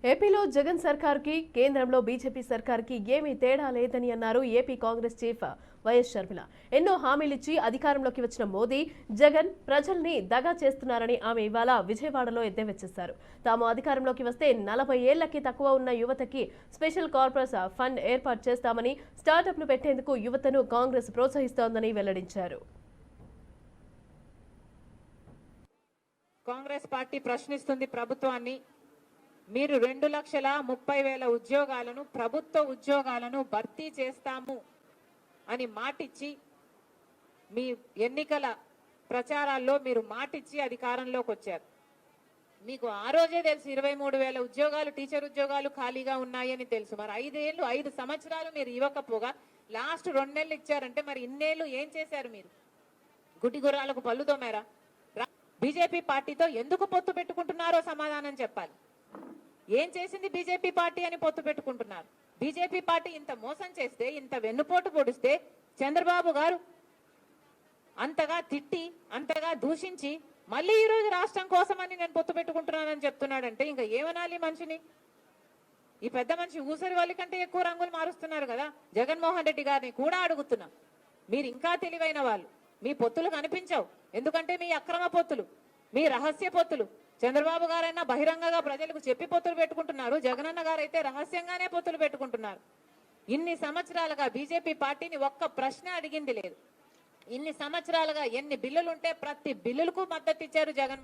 ఏపీలో జగన్ సర్కార్కి కేంద్రంలో బీజేపీ సర్కార్కి ఏమీ తేడా లేదని అన్నారు AP Congress chief YS Sharmila. ఎన్నో హామీలిచ్చి అధికారంలోకి వచ్చిన మోదీ జగన్ ప్రజల్ని దగా చేస్తున్నారని ఆమె ఇవాళ విజయవాడలో ఎద్దేవా చేశారు. తాము అధికారంలోకి వస్తే 40 ఏళ్లకి తక్కువ ఉన్న యువతకి స్పెషల్ కార్పొరేట్ ఫండ్ ఏర్పాటు చేస్తామని, స్టార్టప్లు పెట్టేందుకు యువతను కాంగ్రెస్ ప్రోత్సహిస్తోందని వెల్లడించారు. కాంగ్రెస్ పార్టీ ప్రశ్నిస్తుంది ప్రభుత్వాన్ని. మీరు 2,30,000 ఉద్యోగాలను, ప్రభుత్వ ఉద్యోగాలను భర్తీ చేస్తాము అని మాటిచ్చి మీ ఎన్నికల ప్రచారాల్లో మీరు మాటిచ్చి అధికారంలోకి వచ్చారు. మీకు ఆ రోజే తెలుసు 23,000 ఉద్యోగాలు, టీచర్ ఉద్యోగాలు ఖాళీగా ఉన్నాయని తెలుసు. మరి 5 సంవత్సరాలు మీరు ఇవ్వకపోగా లాస్ట్ 2 నెలలు ఇచ్చారంటే మరి ఇన్నేళ్ళు ఏం చేశారు? మీరు గుడ్డి గుర్రాలకు పళ్ళు తోమారా? బీజేపీ పార్టీతో ఎందుకు పొత్తు పెట్టుకుంటున్నారో సమాధానం చెప్పాలి. ఏం చేసింది బీజేపీ పార్టీ అని పొత్తు పెట్టుకుంటున్నారు? బీజేపీ పార్టీ ఇంత మోసం చేస్తే, ఇంత వెన్నుపోటు పొడిస్తే చంద్రబాబు గారు అంతగా తిట్టి, అంతగా దూషించి మళ్ళీ ఈ రోజు రాష్ట్రం కోసమని నేను పొత్తు పెట్టుకుంటున్నానని చెప్తున్నాడంటే ఇంకా ఏమనాలి మనిషిని? ఈ పెద్ద మనిషి ఊసరి వాళ్ళ కంటే ఎక్కువ రంగులు మారుస్తున్నారు కదా. జగన్మోహన్ రెడ్డి గారిని కూడా అడుగుతున్నాం, మీరు ఇంకా తెలివైన వాళ్ళు, మీ పొత్తులు కనిపించవు. ఎందుకంటే మీ అక్రమ పొత్తులు, మీ రహస్య పొత్తులు. చంద్రబాబు గారైనా బహిరంగంగా ప్రజలకు చెప్పి పొత్తులు పెట్టుకుంటున్నారు, జగనన్న గారైతే రహస్యంగానే పొత్తులు పెట్టుకుంటున్నారు. ఇన్ని సంవత్సరాలుగా బీజేపీ పార్టీని ఒక్క ప్రశ్న అడిగింది లేదు. ఇన్ని సంవత్సరాలుగా ఎన్ని బిల్లులుంటే ప్రతి బిల్లులకు మద్దతు ఇచ్చారు జగన్.